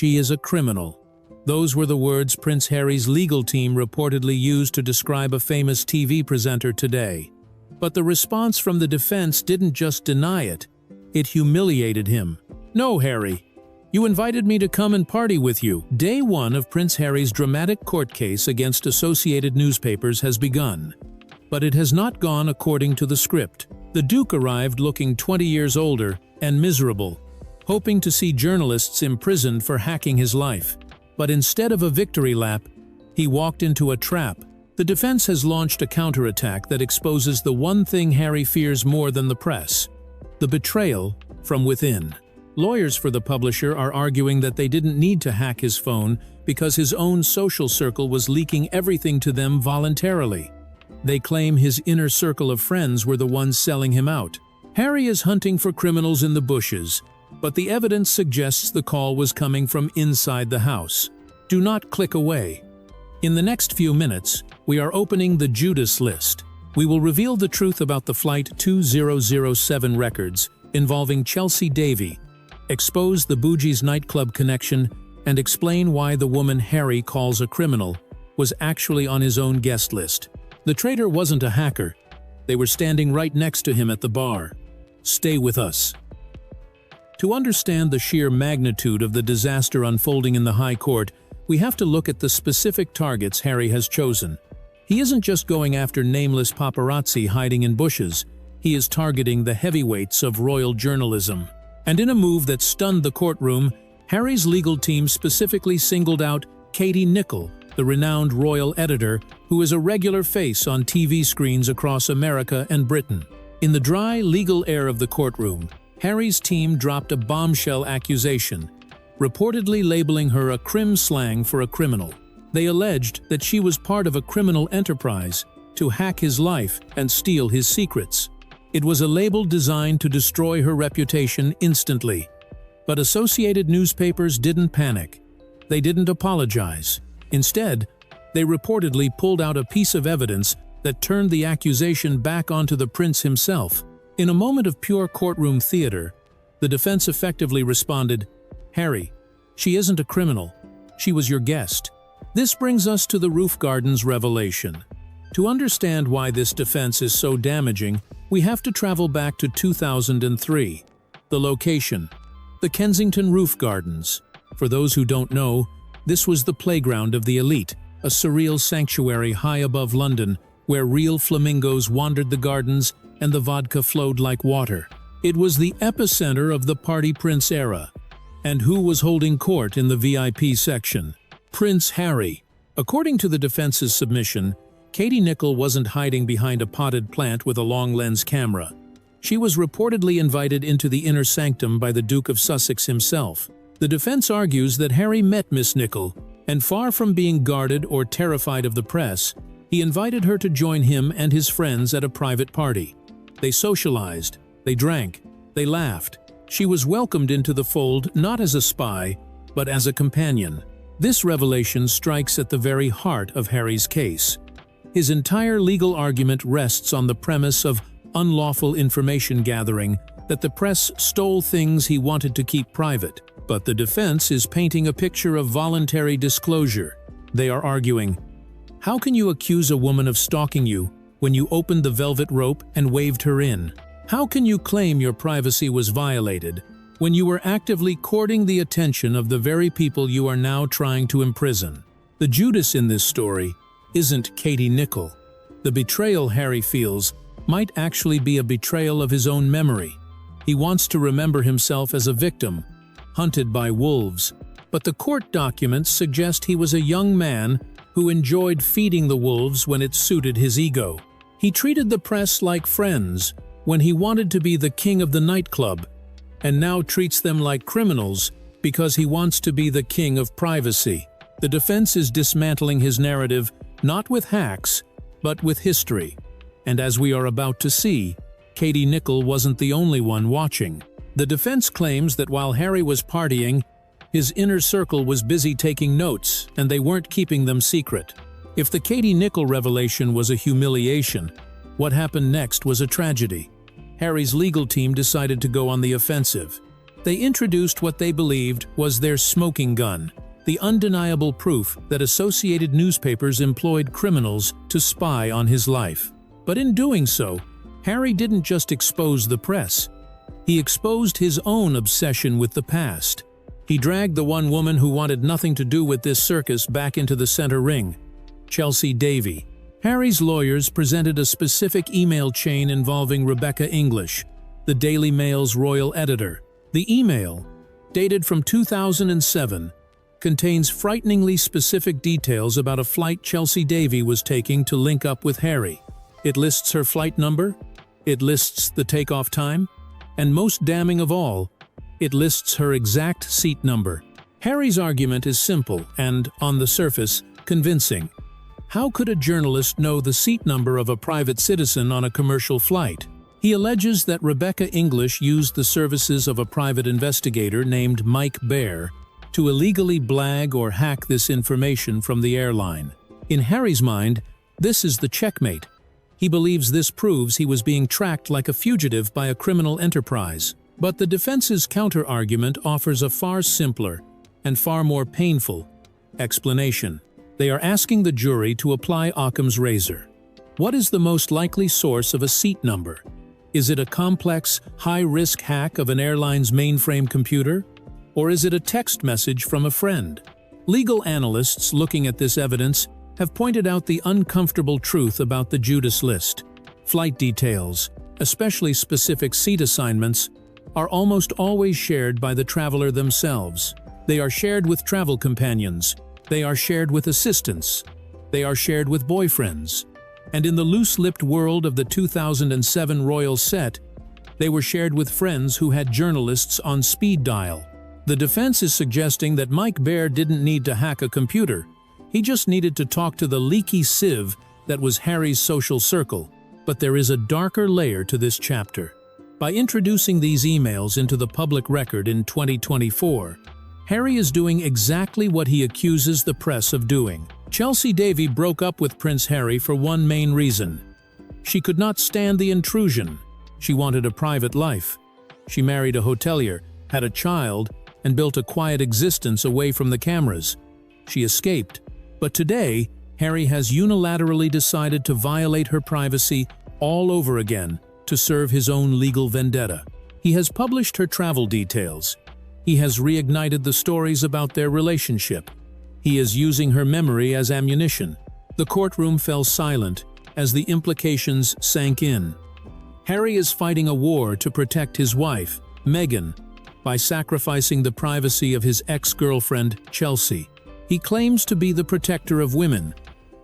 "She is a criminal." Those were the words Prince Harry's legal team reportedly used to describe a famous TV presenter today. But the response from the defense didn't just deny it, it humiliated him. "No, Harry. You invited me to come and party with you." Day one of Prince Harry's dramatic court case against Associated Newspapers has begun. But it has not gone according to the script. The Duke arrived looking 20 years older and miserable, hoping to see journalists imprisoned for hacking his life. But instead of a victory lap, he walked into a trap. The defense has launched a counterattack that exposes the one thing Harry fears more than the press: the betrayal from within. Lawyers for the publisher are arguing that they didn't need to hack his phone because his own social circle was leaking everything to them voluntarily. They claim his inner circle of friends were the ones selling him out. Harry is hunting for criminals in the bushes, but the evidence suggests the call was coming from inside the house. Do not click away. In the next few minutes, we are opening the Judas list. We will reveal the truth about the Flight 2007 records involving Chelsea Davy, expose the Bougie's nightclub connection, and explain why the woman Harry calls a criminal was actually on his own guest list. The traitor wasn't a hacker. They were standing right next to him at the bar. Stay with us. To understand the sheer magnitude of the disaster unfolding in the High Court, we have to look at the specific targets Harry has chosen. He isn't just going after nameless paparazzi hiding in bushes. He is targeting the heavyweights of royal journalism. And in a move that stunned the courtroom, Harry's legal team specifically singled out Katie Nicholl, the renowned royal editor who is a regular face on TV screens across America and Britain. In the dry, legal air of the courtroom, Harry's team dropped a bombshell accusation, reportedly labeling her a crim slang for a criminal. They alleged that she was part of a criminal enterprise to hack his life and steal his secrets. It was a label designed to destroy her reputation instantly. But Associated Newspapers didn't panic. They didn't apologize. Instead, they reportedly pulled out a piece of evidence that turned the accusation back onto the prince himself. In a moment of pure courtroom theater, the defense effectively responded, "Harry, she isn't a criminal. She was your guest." This brings us to the roof garden's revelation. To understand why this defense is so damaging, we have to travel back to 2003. The location: the Kensington Roof Gardens. For those who don't know, this was the playground of the elite, a surreal sanctuary high above London, where real flamingos wandered the gardens and the vodka flowed like water. It was the epicenter of the party prince era. And who was holding court in the VIP section? Prince Harry. According to the defense's submission, Katie Nicholl wasn't hiding behind a potted plant with a long-lens camera. She was reportedly invited into the inner sanctum by the Duke of Sussex himself. The defense argues that Harry met Miss Nicholl, and far from being guarded or terrified of the press, he invited her to join him and his friends at a private party. They socialized, they drank, they laughed. She was welcomed into the fold not as a spy, but as a companion. This revelation strikes at the very heart of Harry's case. His entire legal argument rests on the premise of unlawful information gathering, that the press stole things he wanted to keep private. But the defense is painting a picture of voluntary disclosure. They are arguing, how can you accuse a woman of stalking you when you opened the velvet rope and waved her in? How can you claim your privacy was violated when you were actively courting the attention of the very people you are now trying to imprison? The Judas in this story isn't Katie Nicholl. The betrayal Harry feels might actually be a betrayal of his own memory. He wants to remember himself as a victim, hunted by wolves. But the court documents suggest he was a young man who enjoyed feeding the wolves when it suited his ego. He treated the press like friends when he wanted to be the king of the nightclub, and now treats them like criminals because he wants to be the king of privacy. The defense is dismantling his narrative not with hacks, but with history. And as we are about to see, Katie Nicholl wasn't the only one watching. The defense claims that while Harry was partying, his inner circle was busy taking notes, and they weren't keeping them secret. If the Katie Nicholl revelation was a humiliation, what happened next was a tragedy. Harry's legal team decided to go on the offensive. They introduced what they believed was their smoking gun, the undeniable proof that Associated Newspapers employed criminals to spy on his life. But in doing so, Harry didn't just expose the press. He exposed his own obsession with the past. He dragged the one woman who wanted nothing to do with this circus back into the center ring, Chelsea Davy. Harry's lawyers presented a specific email chain involving Rebecca English, the Daily Mail's royal editor. The email, dated from 2007, contains frighteningly specific details about a flight Chelsea Davy was taking to link up with Harry. It lists her flight number, it lists the takeoff time, and most damning of all, it lists her exact seat number. Harry's argument is simple and, on the surface, convincing. How could a journalist know the seat number of a private citizen on a commercial flight? He alleges that Rebecca English used the services of a private investigator named Mike Baer to illegally blag or hack this information from the airline. In Harry's mind, this is the checkmate. He believes this proves he was being tracked like a fugitive by a criminal enterprise. But the defense's counter-argument offers a far simpler and far more painful explanation. They are asking the jury to apply Occam's razor. What is the most likely source of a seat number? Is it a complex, high-risk hack of an airline's mainframe computer? Or is it a text message from a friend? Legal analysts looking at this evidence have pointed out the uncomfortable truth about the Judas list. Flight details, especially specific seat assignments, are almost always shared by the traveler themselves. They are shared with travel companions. They are shared with assistants. They are shared with boyfriends. And in the loose-lipped world of the 2007 royal set, they were shared with friends who had journalists on speed dial. The defense is suggesting that Mike Baer didn't need to hack a computer. He just needed to talk to the leaky sieve that was Harry's social circle. But there is a darker layer to this chapter. By introducing these emails into the public record in 2024, Harry is doing exactly what he accuses the press of doing. Chelsea Davy broke up with Prince Harry for one main reason. She could not stand the intrusion. She wanted a private life. She married a hotelier, had a child, and built a quiet existence away from the cameras. She escaped. But today, Harry has unilaterally decided to violate her privacy all over again to serve his own legal vendetta. He has published her travel details. He has reignited the stories about their relationship. He is using her memory as ammunition. The courtroom fell silent as the implications sank in. Harry is fighting a war to protect his wife, Meghan, by sacrificing the privacy of his ex-girlfriend, Chelsea. He claims to be the protector of women,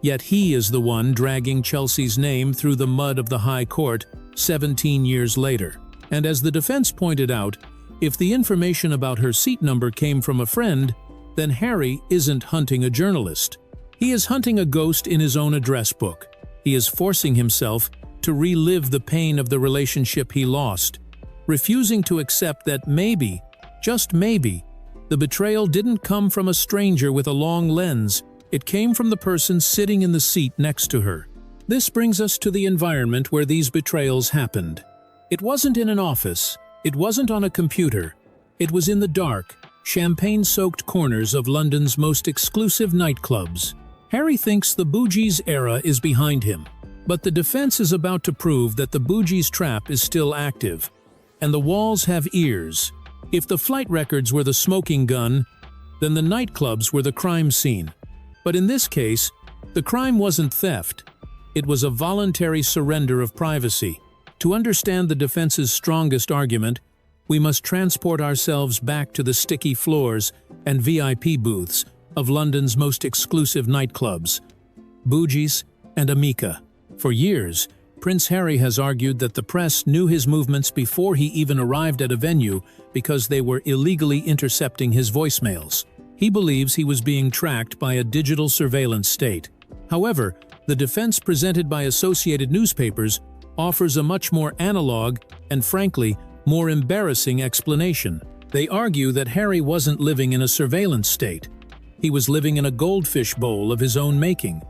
yet he is the one dragging Chelsea's name through the mud of the High Court 17 years later. And as the defense pointed out, if the information about her seat number came from a friend, then Harry isn't hunting a journalist. He is hunting a ghost in his own address book. He is forcing himself to relive the pain of the relationship he lost, refusing to accept that maybe, just maybe, the betrayal didn't come from a stranger with a long lens. It came from the person sitting in the seat next to her. This brings us to the environment where these betrayals happened. It wasn't in an office. It wasn't on a computer. It was in the dark, champagne-soaked corners of London's most exclusive nightclubs. Harry thinks the bougies era is behind him, but the defense is about to prove that the bougies trap is still active, and the walls have ears. If the flight records were the smoking gun, then the nightclubs were the crime scene. But in this case, the crime wasn't theft. It was a voluntary surrender of privacy. To understand the defense's strongest argument, we must transport ourselves back to the sticky floors and VIP booths of London's most exclusive nightclubs, Bougies and Amica. For years, Prince Harry has argued that the press knew his movements before he even arrived at a venue because they were illegally intercepting his voicemails. He believes he was being tracked by a digital surveillance state. However, the defense presented by Associated Newspapers offers a much more analog and, frankly, more embarrassing explanation. They argue that Harry wasn't living in a surveillance state. He was living in a goldfish bowl of his own making,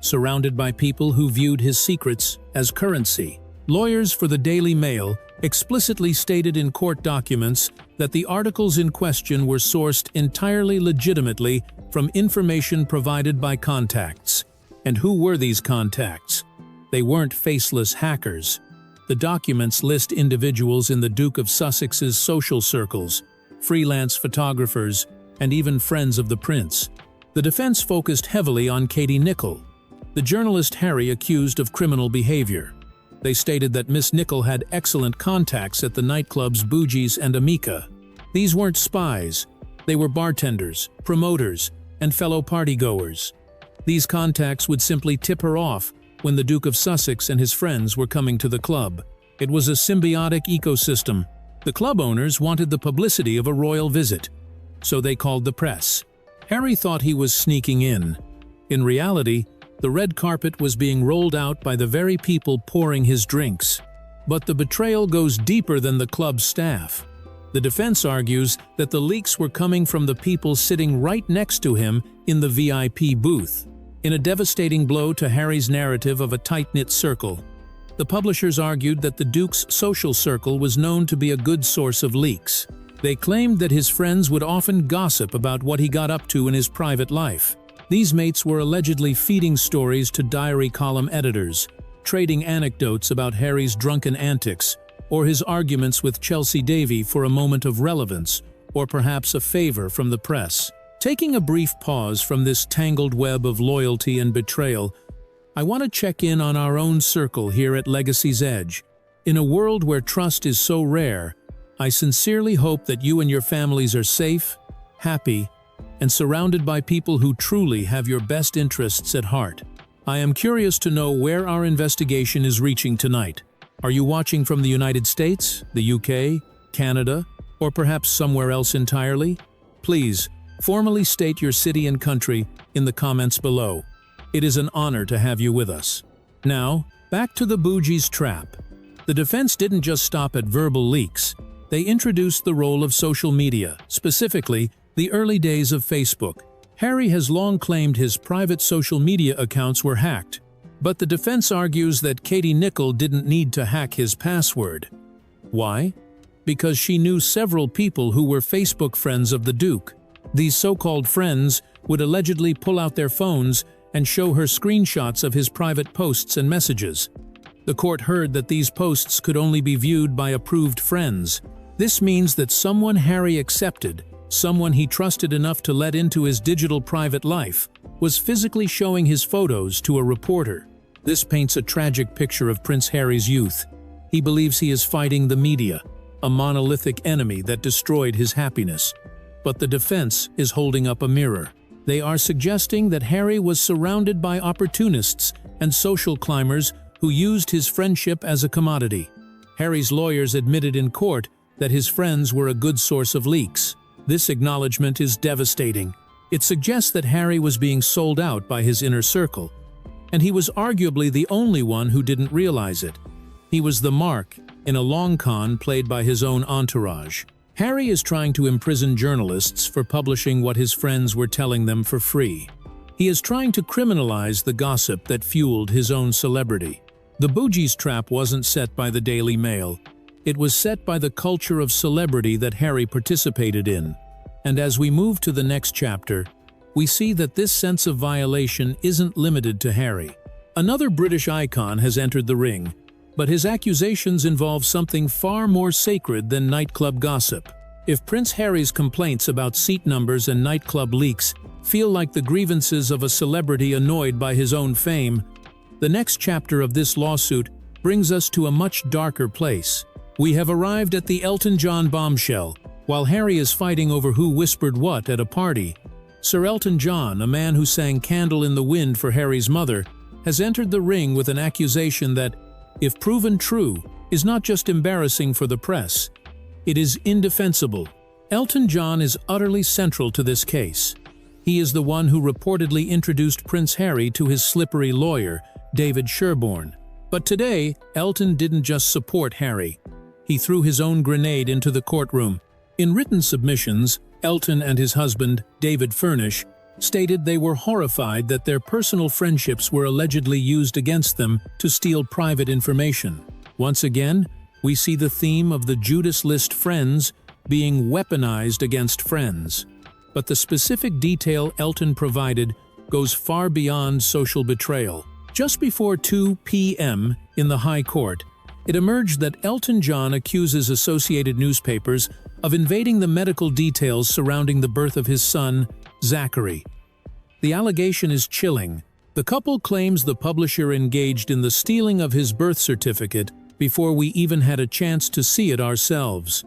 surrounded by people who viewed his secrets as currency. Lawyers for the Daily Mail explicitly stated in court documents that the articles in question were sourced entirely legitimately from information provided by contacts. And who were these contacts? They weren't faceless hackers. The documents list individuals in the Duke of Sussex's social circles, freelance photographers, and even friends of the prince. The defense focused heavily on Katie Nicholl, the journalist Harry accused of criminal behavior. They stated that Miss Nicholl had excellent contacts at the nightclubs Bougies and Amica. These weren't spies. They were bartenders, promoters, and fellow partygoers. These contacts would simply tip her off when the Duke of Sussex and his friends were coming to the club. It was a symbiotic ecosystem. The club owners wanted the publicity of a royal visit, so they called the press. Harry thought he was sneaking in. In reality, the red carpet was being rolled out by the very people pouring his drinks. But the betrayal goes deeper than the club's staff. The defense argues that the leaks were coming from the people sitting right next to him in the VIP booth. In a devastating blow to Harry's narrative of a tight-knit circle, the publishers argued that the Duke's social circle was known to be a good source of leaks. They claimed that his friends would often gossip about what he got up to in his private life. These mates were allegedly feeding stories to diary column editors, trading anecdotes about Harry's drunken antics, or his arguments with Chelsea Davy for a moment of relevance, or perhaps a favor from the press. Taking a brief pause from this tangled web of loyalty and betrayal, I want to check in on our own circle here at Legacy's Edge. In a world where trust is so rare, I sincerely hope that you and your families are safe, happy, and surrounded by people who truly have your best interests at heart. I am curious to know where our investigation is reaching tonight. Are you watching from the United States, the UK, Canada, or perhaps somewhere else entirely? Please, formally state your city and country in the comments below. It is an honor to have you with us. Now, back to the Bougies trap. The defense didn't just stop at verbal leaks. They introduced the role of social media, specifically the early days of Facebook. Harry has long claimed his private social media accounts were hacked, but the defense argues that Katie Nicholl didn't need to hack his password. Why? Because she knew several people who were Facebook friends of the Duke. These so-called friends would allegedly pull out their phones and show her screenshots of his private posts and messages. The court heard that these posts could only be viewed by approved friends. This means that someone Harry accepted, someone he trusted enough to let into his digital private life, was physically showing his photos to a reporter. This paints a tragic picture of Prince Harry's youth. He believes he is fighting the media, a monolithic enemy that destroyed his happiness. But the defense is holding up a mirror. They are suggesting that Harry was surrounded by opportunists and social climbers who used his friendship as a commodity. Harry's lawyers admitted in court that his friends were a good source of leaks. This acknowledgement is devastating. It suggests that Harry was being sold out by his inner circle, and he was arguably the only one who didn't realize it. He was the mark in a long con played by his own entourage. Harry is trying to imprison journalists for publishing what his friends were telling them for free. He is trying to criminalize the gossip that fueled his own celebrity. The Bougies trap wasn't set by the Daily Mail. It was set by the culture of celebrity that Harry participated in. And as we move to the next chapter, we see that this sense of violation isn't limited to Harry. Another British icon has entered the ring, but his accusations involve something far more sacred than nightclub gossip. If Prince Harry's complaints about seat numbers and nightclub leaks feel like the grievances of a celebrity annoyed by his own fame, the next chapter of this lawsuit brings us to a much darker place. We have arrived at the Elton John bombshell. While Harry is fighting over who whispered what at a party, Sir Elton John, a man who sang Candle in the Wind for Harry's mother, has entered the ring with an accusation that, if proven true, is not just embarrassing for the press, it is indefensible. Elton John is utterly central to this case. He is the one who reportedly introduced Prince Harry to his slippery lawyer, David Sherborne. But today, Elton didn't just support Harry. He threw his own grenade into the courtroom. In written submissions, Elton and his husband, David Furnish, stated they were horrified that their personal friendships were allegedly used against them to steal private information. Once again, we see the theme of the Judas List friends being weaponized against friends. But the specific detail Elton provided goes far beyond social betrayal. Just before 2 p.m. in the High Court, it emerged that Elton John accuses Associated Newspapers of invading the medical details surrounding the birth of his son, Zachary. The allegation is chilling. The couple claims the publisher engaged in the stealing of his birth certificate before we even had a chance to see it ourselves.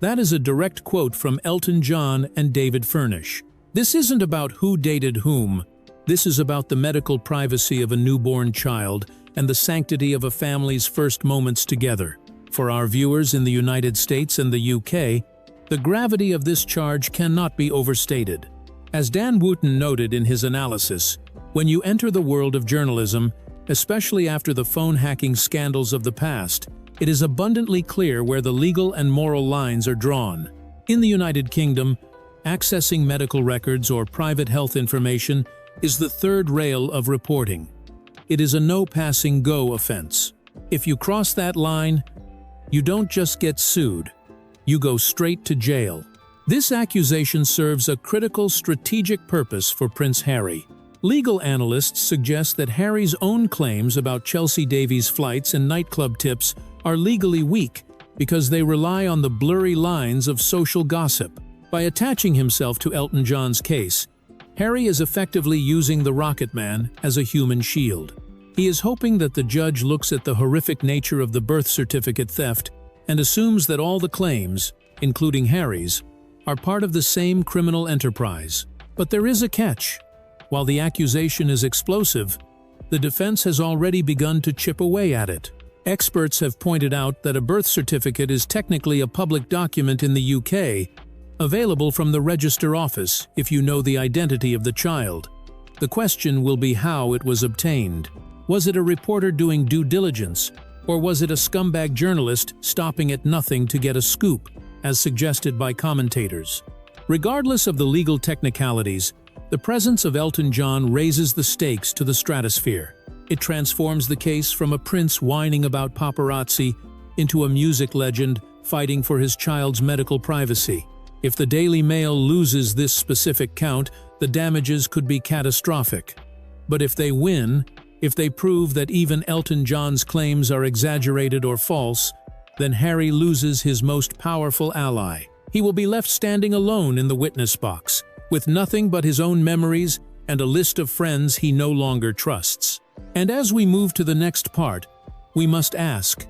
That is a direct quote from Elton John and David Furnish. This isn't about who dated whom. This is about the medical privacy of a newborn child and the sanctity of a family's first moments together. For our viewers in the United States and the UK, the gravity of this charge cannot be overstated. As Dan Wootton noted in his analysis, when you enter the world of journalism, especially after the phone hacking scandals of the past, it is abundantly clear where the legal and moral lines are drawn. In the United Kingdom, accessing medical records or private health information is the third rail of reporting. It is a no-passing-go offense. If you cross that line, you don't just get sued, you go straight to jail. This accusation serves a critical strategic purpose for Prince Harry. Legal analysts suggest that Harry's own claims about Chelsea Davies' flights and nightclub tips are legally weak because they rely on the blurry lines of social gossip. By attaching himself to Elton John's case, Harry is effectively using the Rocket Man as a human shield. He is hoping that the judge looks at the horrific nature of the birth certificate theft and assumes that all the claims, including Harry's, are part of the same criminal enterprise. But there is a catch. While the accusation is explosive, the defense has already begun to chip away at it. Experts have pointed out that a birth certificate is technically a public document in the UK, available from the Register Office if you know the identity of the child. The question will be how it was obtained. Was it a reporter doing due diligence, or was it a scumbag journalist stopping at nothing to get a scoop, as suggested by commentators? Regardless of the legal technicalities, the presence of Elton John raises the stakes to the stratosphere. It transforms the case from a prince whining about paparazzi into a music legend fighting for his child's medical privacy. If the Daily Mail loses this specific count, the damages could be catastrophic. But if they win, if they prove that even Elton John's claims are exaggerated or false, then Harry loses his most powerful ally. He will be left standing alone in the witness box, with nothing but his own memories and a list of friends he no longer trusts. And as we move to the next part, we must ask,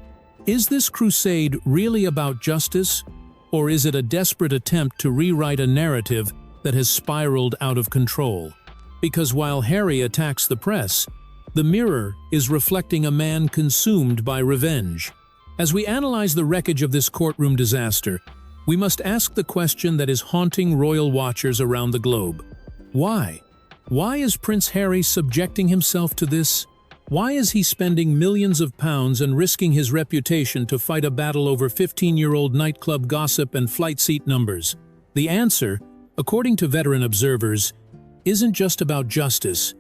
is this crusade really about justice, or is it a desperate attempt to rewrite a narrative that has spiraled out of control? Because while Harry attacks the press, the mirror is reflecting a man consumed by revenge. As we analyze the wreckage of this courtroom disaster, we must ask the question that is haunting royal watchers around the globe. Why? Why is Prince Harry subjecting himself to this? Why is he spending millions of pounds and risking his reputation to fight a battle over 15-year-old nightclub gossip and flight seat numbers? The answer, according to veteran observers, isn't just about justice.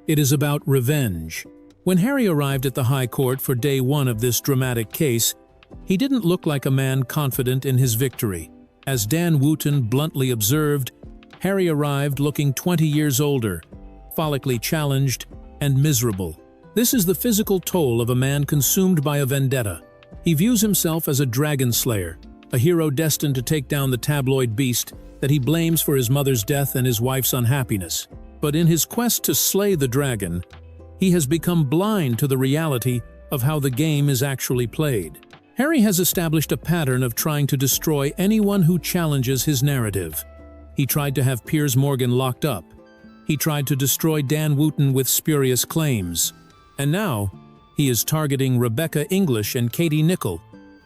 It is about revenge. When Harry arrived at the High Court for day one of this dramatic case, he didn't look like a man confident in his victory. As Dan Wootton bluntly observed, Harry arrived looking 20 years older, follically challenged, and miserable. This is the physical toll of a man consumed by a vendetta. He views himself as a dragon slayer, a hero destined to take down the tabloid beast that he blames for his mother's death and his wife's unhappiness. But in his quest to slay the dragon, he has become blind to the reality of how the game is actually played. Harry has established a pattern of trying to destroy anyone who challenges his narrative. He tried to have Piers Morgan locked up. He tried to destroy Dan Wootton with spurious claims. And now, he is targeting Rebecca English and Katie Nicholl,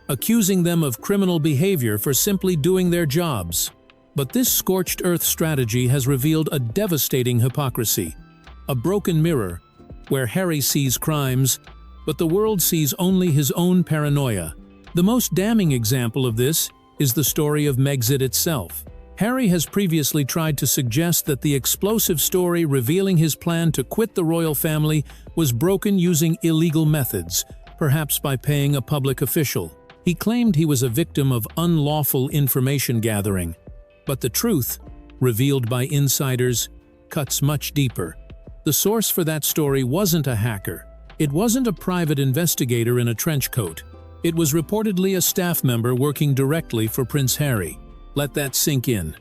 accusing them of criminal behavior for simply doing their jobs. But this scorched earth strategy has revealed a devastating hypocrisy, a broken mirror, where Harry sees crimes, but the world sees only his own paranoia. The most damning example of this is the story of Megxit itself. Harry has previously tried to suggest that the explosive story revealing his plan to quit the royal family was broken using illegal methods, perhaps by paying a public official. He claimed he was a victim of unlawful information gathering. But the truth, revealed by insiders, cuts much deeper. The source for that story wasn't a hacker. It wasn't a private investigator in a trench coat. It was reportedly a staff member working directly for Prince Harry. Let that sink in.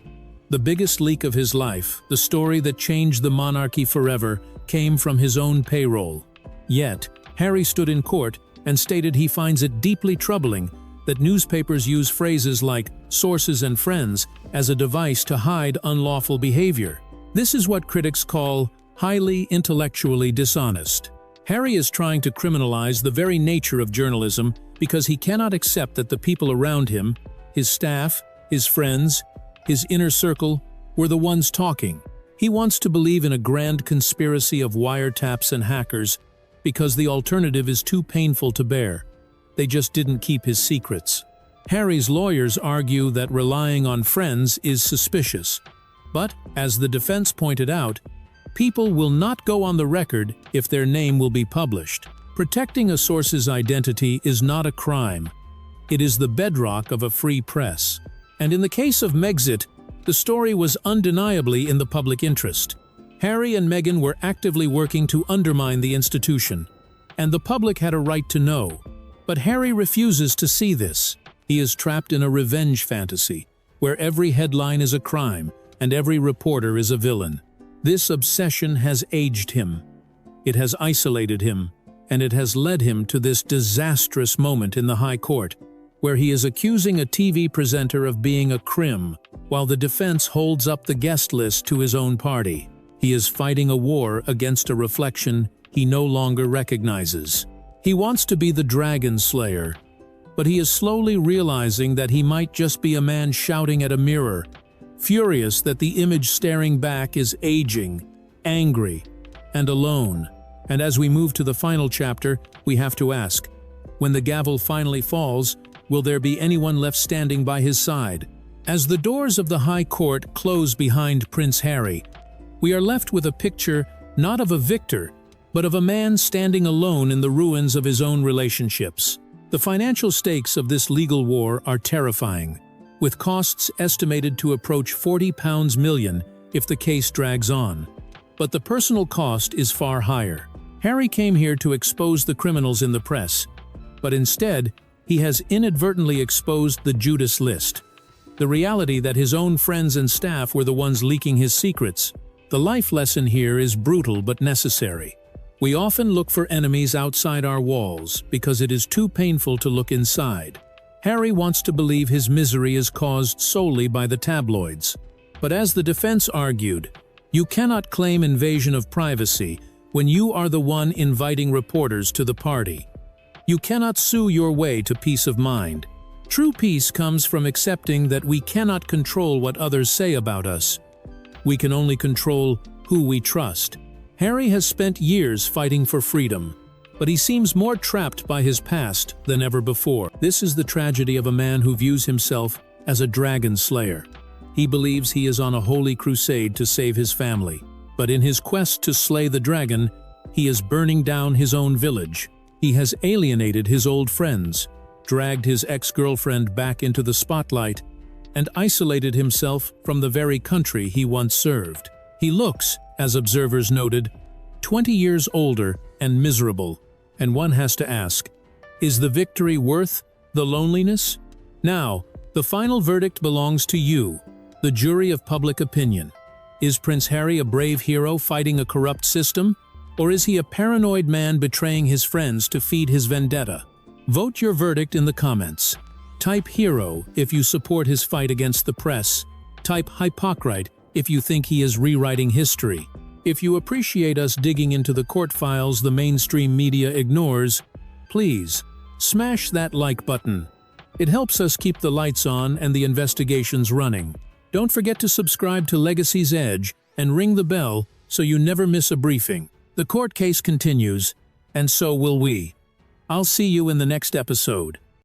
The biggest leak of his life, the story that changed the monarchy forever, came from his own payroll. Yet, Harry stood in court and stated he finds it deeply troubling that newspapers use phrases like sources and friends as a device to hide unlawful behavior. This is what critics call highly intellectually dishonest. Harry is trying to criminalize the very nature of journalism because he cannot accept that the people around him, his staff, his friends, his inner circle, were the ones talking. He wants to believe in a grand conspiracy of wiretaps and hackers because the alternative is too painful to bear. They just didn't keep his secrets. Harry's lawyers argue that relying on friends is suspicious. But, as the defense pointed out, people will not go on the record if their name will be published. Protecting a source's identity is not a crime. It is the bedrock of a free press. And in the case of Megxit, the story was undeniably in the public interest. Harry and Meghan were actively working to undermine the institution, and the public had a right to know. But Harry refuses to see this. He is trapped in a revenge fantasy, where every headline is a crime and every reporter is a villain. This obsession has aged him. It has isolated him, and it has led him to this disastrous moment in the High Court, where he is accusing a TV presenter of being a crim, while the defense holds up the guest list to his own party. He is fighting a war against a reflection he no longer recognizes. He wants to be the dragon slayer, but he is slowly realizing that he might just be a man shouting at a mirror, furious that the image staring back is aging, angry, and alone. And as we move to the final chapter, we have to ask, when the gavel finally falls, will there be anyone left standing by his side? As the doors of the High Court close behind Prince Harry, we are left with a picture not of a victor, but of a man standing alone in the ruins of his own relationships. The financial stakes of this legal war are terrifying, with costs estimated to approach £40 million if the case drags on. But the personal cost is far higher. Harry came here to expose the criminals in the press, but instead, he has inadvertently exposed the Judas list. The reality that his own friends and staff were the ones leaking his secrets. The life lesson here is brutal but necessary. We often look for enemies outside our walls because it is too painful to look inside. Harry wants to believe his misery is caused solely by the tabloids. But as the defense argued, you cannot claim invasion of privacy when you are the one inviting reporters to the party. You cannot sue your way to peace of mind. True peace comes from accepting that we cannot control what others say about us. We can only control who we trust. Harry has spent years fighting for freedom, but he seems more trapped by his past than ever before. This is the tragedy of a man who views himself as a dragon slayer. He believes he is on a holy crusade to save his family, but in his quest to slay the dragon, he is burning down his own village. He has alienated his old friends, dragged his ex-girlfriend back into the spotlight, and isolated himself from the very country he once served. He looks, as observers noted, 20 years older and miserable, and one has to ask, is the victory worth the loneliness? Now, the final verdict belongs to you, the jury of public opinion. Is Prince Harry a brave hero fighting a corrupt system? Or is he a paranoid man betraying his friends to feed his vendetta? Vote your verdict in the comments. Type hero if you support his fight against the press. Type hypocrite if you think he is rewriting history. If you appreciate us digging into the court files the mainstream media ignores, please smash that like button. It helps us keep the lights on and the investigations running. Don't forget to subscribe to Legacy's Edge and ring the bell so you never miss a briefing. The court case continues, and so will we. I'll see you in the next episode.